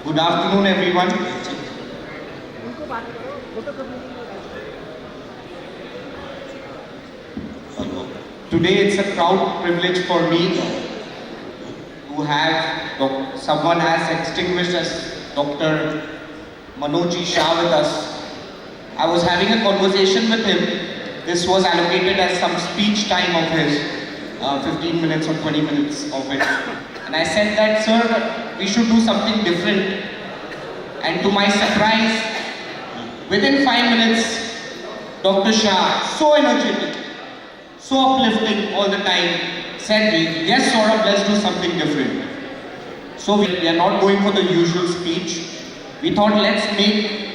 Good afternoon, everyone. Today it's a proud privilege for me to have someone as extinguished as Dr. Manoj Shah with us. I was having a conversation with him. This was allocated as some speech time of his, 15 minutes or 20 minutes of it. And I said that, sir, we should do something different. And to my surprise, within 5 minutes, Dr. Shah, so energetic, so uplifting all the time, said, yes, Saurabh, let's do something different. So we are not going for the usual speech. We thought, let's make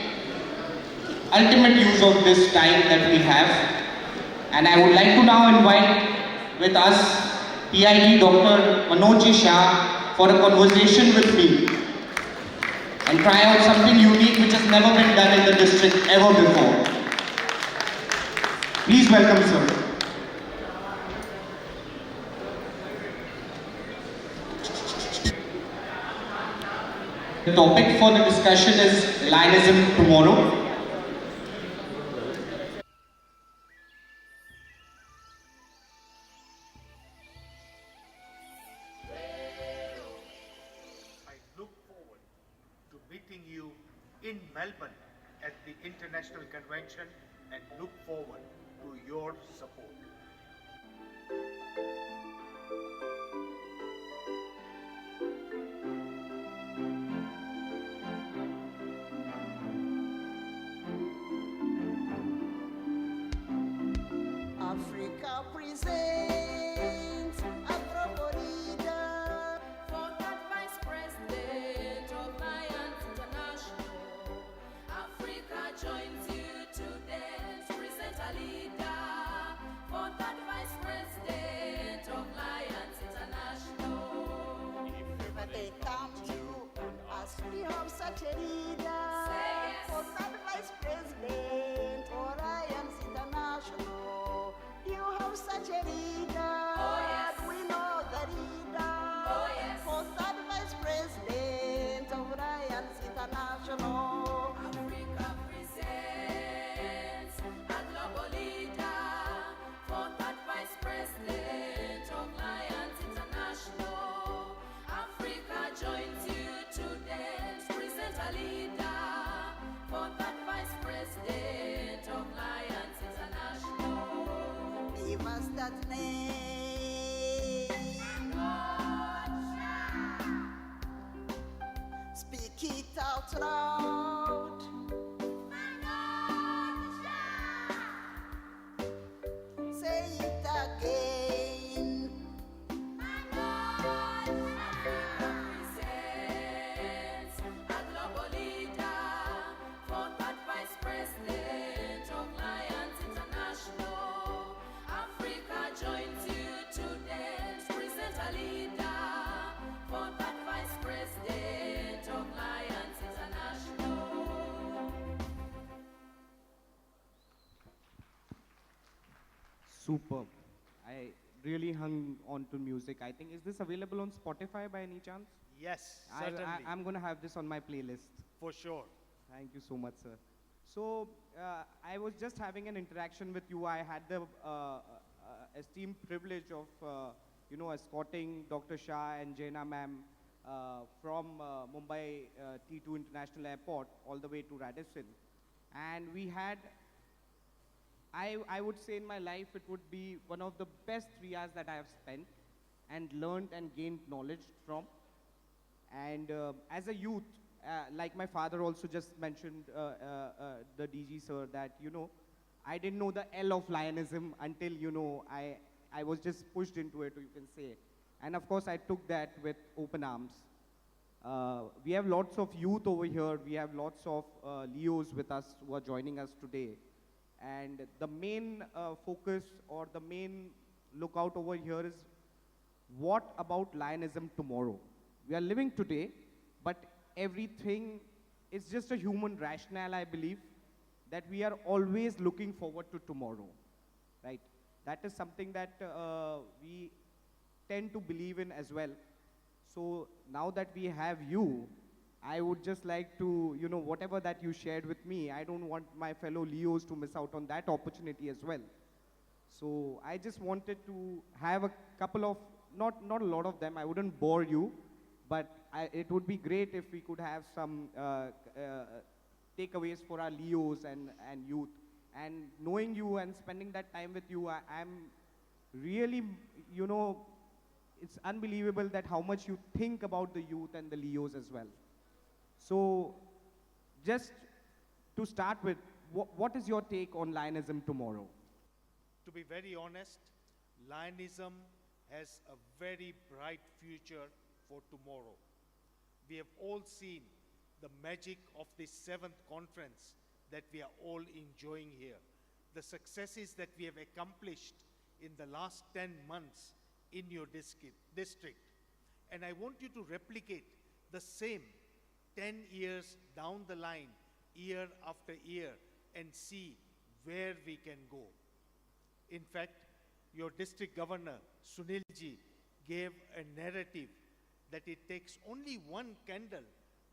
ultimate use of this time that we have. And I would like to now invite with us PID Dr. Manoj Shah for a conversation with me and try out something unique which has never been done in the district ever before. Please welcome, sir. The topic for the discussion is Lionism tomorrow. I look forward to meeting you in Melbourne at the International Convention and look forward to your support. Africa presents a global leader for that Vice President of Lions International. Africa joins you today to present a leader for that Vice President of Lions International. But they come to you and ask, we have such a leader Say yes. for that vice president or Lions International. You have such a leader. Oh, yes. We know the leader. Oh, yes. For that vice president of Lions International. Africa presents a global leader for that Vice President of Lions International. Africa joins you today to present a leader for that Vice President of Lions International. Give us that name. Manoj Shah. Speak it out loud. Manoj Shah. Say it again. Manoj Shah. Presents a global leader for that Vice President of Lions International. Africa joins you today to present a leader for that Vice President of Lions International. Superb. I really hung on to music. I think, is this available on Spotify by any chance? Yes, certainly. I'm going to have this on my playlist. For sure. Thank you so much, sir. So, I was just having an interaction with you. I had the esteemed privilege of, escorting Dr. Shah and Jaina ma'am from Mumbai T2 International Airport all the way to Radisson. And we had, I would say in my life, it would be one of the best 3 hours that I have spent and learned and gained knowledge from. And as a youth, like my father also just mentioned, the DG sir, that, I didn't know the L of Lionism until, I was just pushed into it, you can say. And of course, I took that with open arms. We have lots of youth over here. We have lots of Leos with us who are joining us today. And the main focus or the main lookout over here is, what about Lionism tomorrow? We are living today, but everything is just a human rationale, I believe, that we are always looking forward to tomorrow, right? That is something that we tend to believe in as well. So now that we have you, I would just like to, whatever that you shared with me, I don't want my fellow Leos to miss out on that opportunity as well. So I just wanted to have a couple of, not a lot of them, I wouldn't bore you, but it would be great if we could have some takeaways for our Leos and youth. And knowing you and spending that time with you, I'm really, it's unbelievable that how much you think about the youth and the Leos as well. So just to start with, what is your take on Lionism tomorrow? To be very honest, Lionism has a very bright future for tomorrow. We have all seen the magic of this 7th conference that we are all enjoying here. The successes that we have accomplished in the last 10 months in your district. And I want you to replicate the same 10 years down the line, year after year, and see where we can go. In fact, your district governor, Sunil ji, gave a narrative that it takes only one candle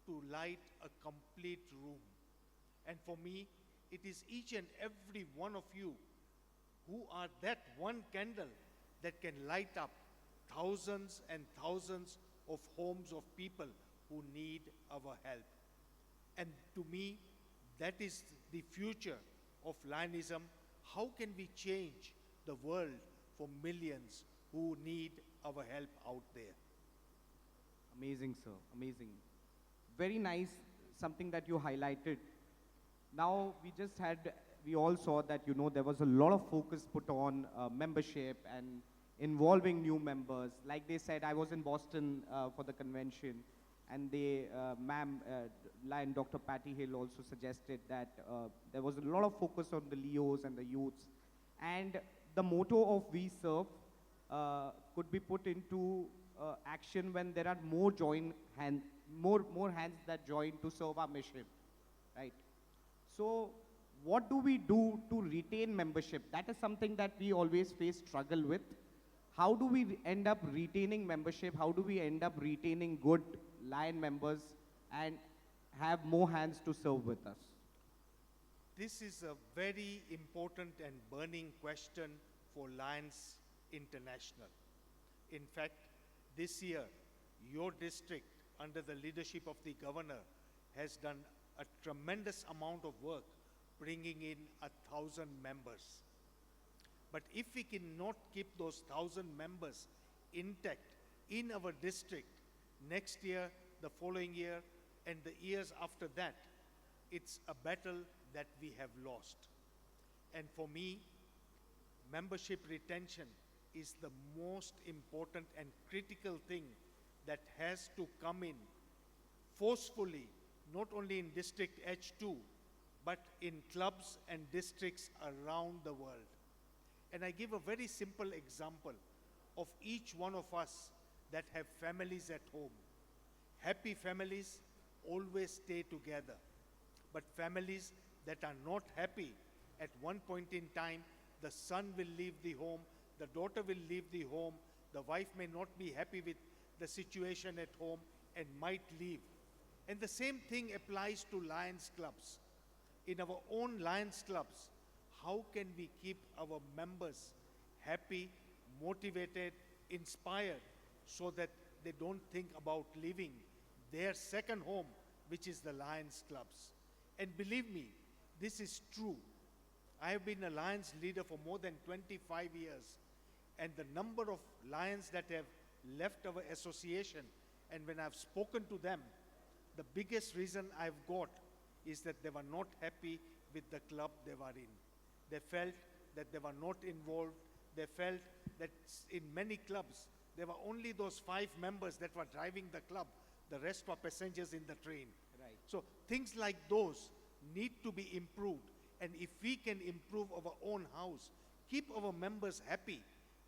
to light a complete room. And for me, it is each and every one of you who are that one candle that can light up thousands and thousands of homes of people who need our help. And to me, that is the future of Lionism. How can we change the world for millions who need our help out there? Amazing, sir. Amazing. Very nice, something that you highlighted. Now, we all saw that, there was a lot of focus put on membership and involving new members. Like they said, I was in Boston for the convention, and Dr. Patty Hill also suggested that there was a lot of focus on the Leos and the youths. And the motto of We Serve could be put into action when there are more hands that join to serve our mission, right? So what do we do to retain membership? That is something that we always face struggle with. How do we end up retaining membership? How do we end up retaining good Lion members and have more hands to serve with us? This is a very important and burning question for Lions International. In fact, this year, your district, under the leadership of the governor, has done a tremendous amount of work bringing in 1,000 members. But if we cannot keep those 1,000 members intact in our district next year, the following year, and the years after that, it's a battle that we have lost. And for me, membership retention is the most important and critical thing that has to come in forcefully, not only in District H2, but in clubs and districts around the world. And I give a very simple example of each one of us that have families at home. Happy families always stay together, but families that are not happy, at one point in time, the son will leave the home, the daughter will leave the home, the wife may not be happy with the situation at home and might leave. And the same thing applies to Lions clubs. In our own Lions clubs, how can we keep our members happy, motivated, inspired, so that they don't think about leaving their second home, which is the Lions clubs? And believe me, this is true. I have been a Lions leader for more than 25 years, and the number of Lions that have left our association, and when I've spoken to them, the biggest reason I've got is that they were not happy with the club they were in. They felt that they were not involved. They felt that in many clubs, there were only those 5 members that were driving the club. The rest were passengers in the train. Right. So things like those need to be improved. And if we can improve our own house, keep our members happy,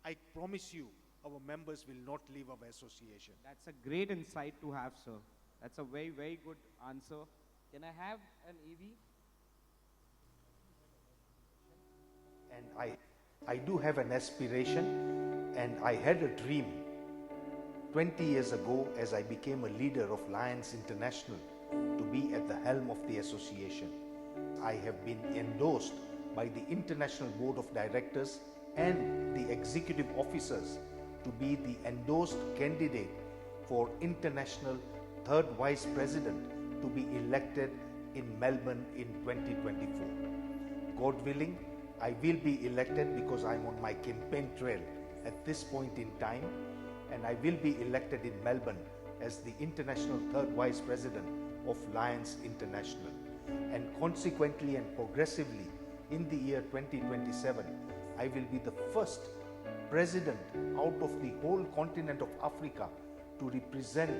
I promise you, our members will not leave our association. That's a great insight to have, sir. That's a very, very good answer. Can I have an EV? And I do have an aspiration, and I had a dream 20 years ago, as I became a leader of Lions International, to be at the helm of the association. I have been endorsed by the International Board of Directors and the executive officers to be the endorsed candidate for International Third Vice President to be elected in Melbourne in 2024. God willing, I will be elected because I'm on my campaign trail at this point in time, and I will be elected in Melbourne as the International Third Vice President of Lions International. And consequently and progressively, in the year 2027, I will be the first president out of the whole continent of Africa to represent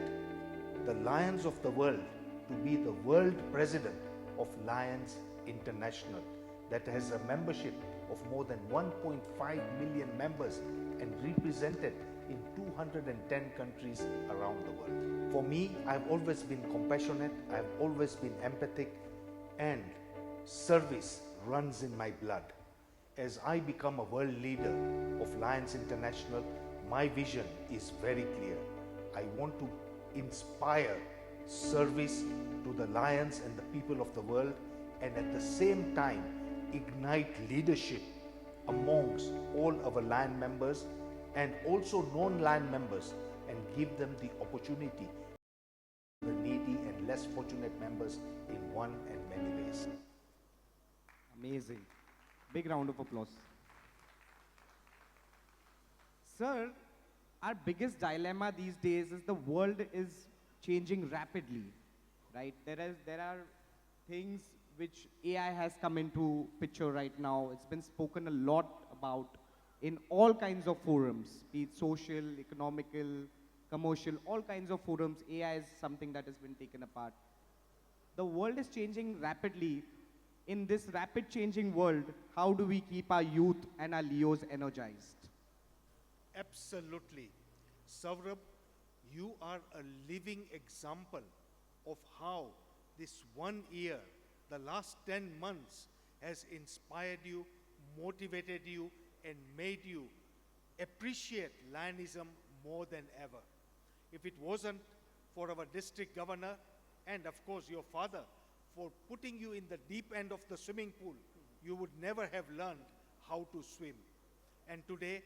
the lions of the world, to be the world president of Lions International, that has a membership of more than 1.5 million members and represented in 210 countries around the world. For me, I've always been compassionate, I've always been empathic, and service runs in my blood. As I become a world leader of Lions International, my vision is very clear. I want to inspire service to the lions and the people of the world, and at the same time ignite leadership amongst all our lion members and also non-lion members, and give them the opportunity, the needy and less fortunate members, in one and many ways. Amazing. Big round of applause. Sir, our biggest dilemma these days is the world is changing rapidly, right? There are things which AI has come into picture right now. It's been spoken a lot about in all kinds of forums, be it social, economical, commercial, all kinds of forums. AI is something that has been taken apart. The world is changing rapidly. In this rapid changing world, how do we keep our youth and our Leos energized? Absolutely. Saurabh, you are a living example of how this 1 year, the last 10 months, has inspired you, motivated you, and made you appreciate Lionism more than ever. If it wasn't for our district governor and, of course, your father, for putting you in the deep end of the swimming pool, you would never have learned how to swim. And today,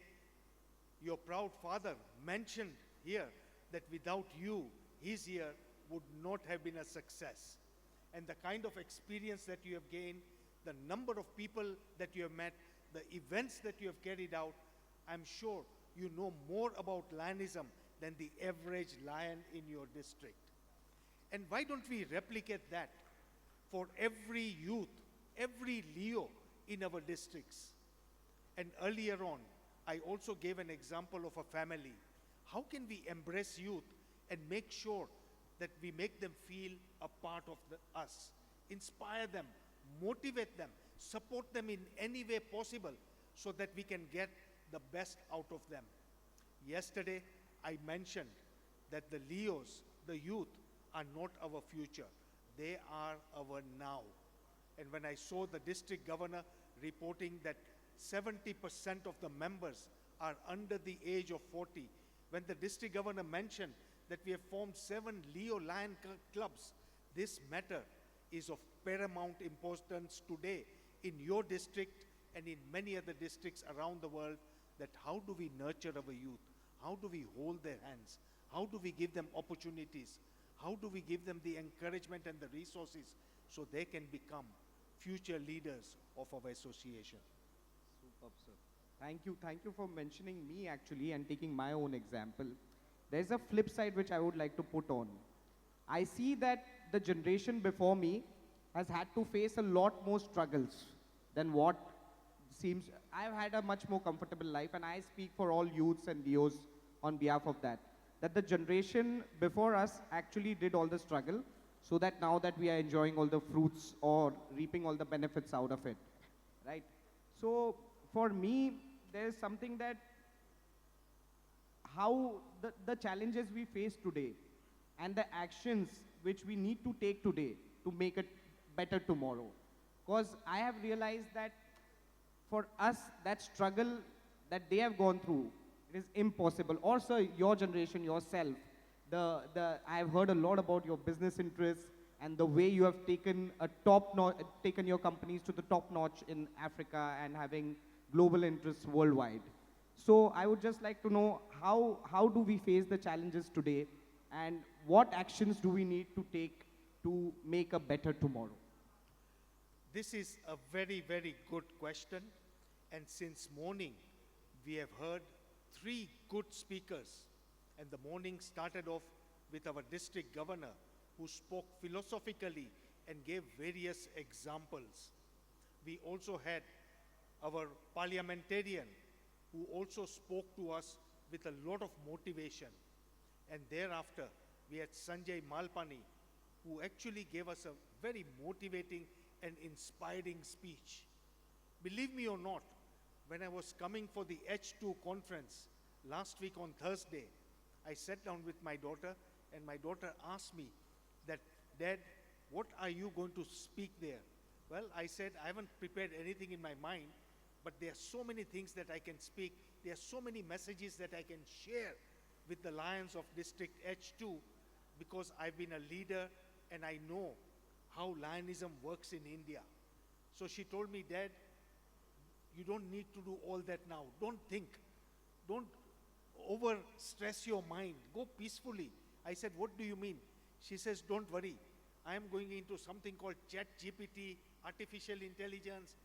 your proud father mentioned here that without you, his year would not have been a success. And the kind of experience that you have gained, the number of people that you have met, the events that you have carried out, I'm sure you know more about Lionism than the average lion in your district. And why don't we replicate that for every youth, every Leo in our districts? And earlier on, I also gave an example of a family. How can we embrace youth and make sure that we make them feel a part of us, inspire them, motivate them, support them in any way possible so that we can get the best out of them? Yesterday, I mentioned that the Leos, the youth, are not our future. They are our now. And when I saw the district governor reporting that 70% of the members are under the age of 40, when the district governor mentioned that we have formed 7 Leo Lion clubs, this matter is of paramount importance today in your district and in many other districts around the world, that how do we nurture our youth? How do we hold their hands? How do we give them opportunities? How do we give them the encouragement and the resources so they can become future leaders of our association? Superb, sir. Thank you for mentioning me actually and taking my own example. There's a flip side which I would like to put on. I see that the generation before me has had to face a lot more struggles than what seems. I've had a much more comfortable life, and I speak for all youths and Leos on behalf of that. That the generation before us actually did all the struggle, so that now that we are enjoying all the fruits or reaping all the benefits out of it, right? So for me, there's something that how the challenges we face today and the actions which we need to take today to make it better tomorrow. Because I have realized that for us, that struggle that they have gone through It is impossible. Or sir, your generation, yourself, I've heard a lot about your business interests and the way you have taken taken your companies to the top notch in Africa and having global interests worldwide. So I would just like to know how do we face the challenges today and what actions do we need to take to make a better tomorrow? This is a very, very good question. And since morning, we have heard three good speakers. And the morning started off with our district governor, who spoke philosophically and gave various examples. We also had our parliamentarian, who also spoke to us with a lot of motivation. And thereafter, we had Sanjay Malpani, who actually gave us a very motivating and inspiring speech. Believe me or not, when I was coming for the H2 conference last week on Thursday, I sat down with my daughter, and my daughter asked me that, Dad, what are you going to speak there? Well, I said, I haven't prepared anything in my mind, but there are so many things that I can speak. There are so many messages that I can share with the Lions of District H2, because I've been a leader and I know how Lionism works in India. So she told me, Dad, you don't need to do all that now. Don't think. Don't over stress your mind. Go peacefully. I said, what do you mean? She says, don't worry. I am going into something called ChatGPT, artificial intelligence.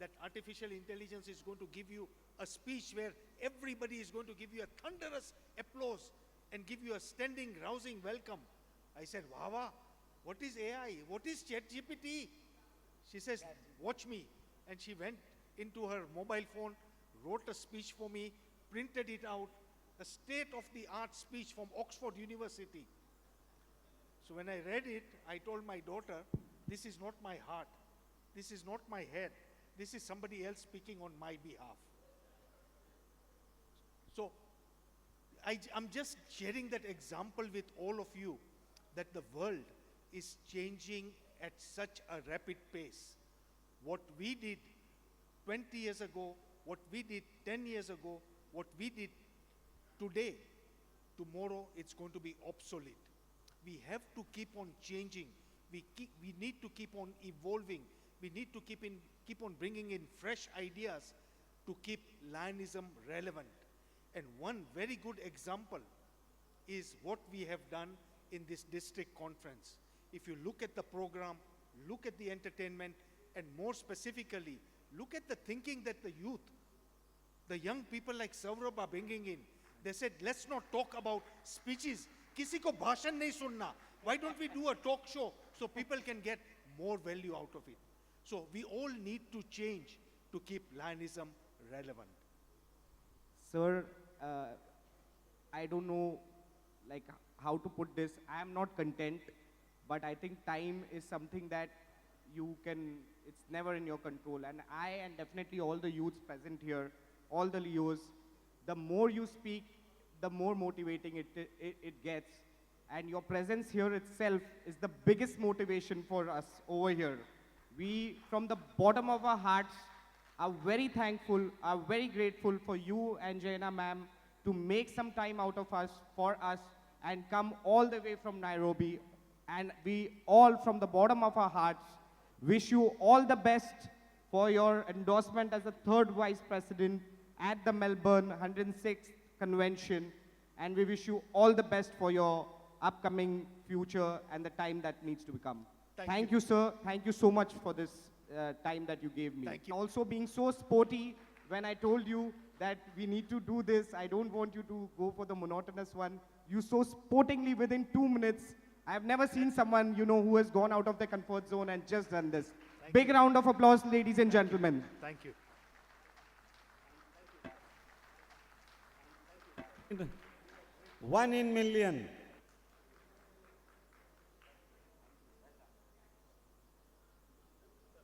That artificial intelligence is going to give you a speech where everybody is going to give you a thunderous applause and give you a standing, rousing welcome. I said, Wawa, what is AI? What is ChatGPT? She says, watch me. And she went into her mobile phone, wrote a speech for me, printed it out, a state-of-the-art speech from Oxford University. So when I read it, I told my daughter, this is not my heart. This is not my head. This is somebody else speaking on my behalf. So I'm just sharing that example with all of you, that the world is changing at such a rapid pace. What we did 20 years ago, what we did 10 years ago, what we did today, tomorrow it's going to be obsolete. We have to keep on changing. We need to keep on evolving. We need to keep on bringing in fresh ideas to keep Lionism relevant. And one very good example is what we have done in this district conference. If you look at the program, look at the entertainment, and more specifically, look at the thinking that the youth, the young people like Saurabh are bringing in. They said, let's not talk about speeches. Kisi ko bhashan nahi sunna. Why don't we do a talk show so people can get more value out of it? So we all need to change to keep Lionism relevant. Sir, I don't know like how to put this. I am not content, but I think time is something that it's never in your control. And I, and definitely all the youths present here, all the Leos, the more you speak, the more motivating it gets. And your presence here itself is the biggest motivation for us over here. We, from the bottom of our hearts, are very thankful, are very grateful for you and Jaina ma'am to make some time out of us, for us, and come all the way from Nairobi. And we all, from the bottom of our hearts, wish you all the best for your endorsement as the third vice president at the Melbourne 106th convention. And we wish you all the best for your upcoming future and the time that needs to become. Thank you, sir. Thank you so much for this time that you gave me. Thank you. Also being so sporty when I told you that we need to do this. I don't want you to go for the monotonous one. You so sportingly within 2 minutes. I have never seen someone, who has gone out of their comfort zone and just done this. Big round of applause, ladies and gentlemen. Thank you. 1 in million.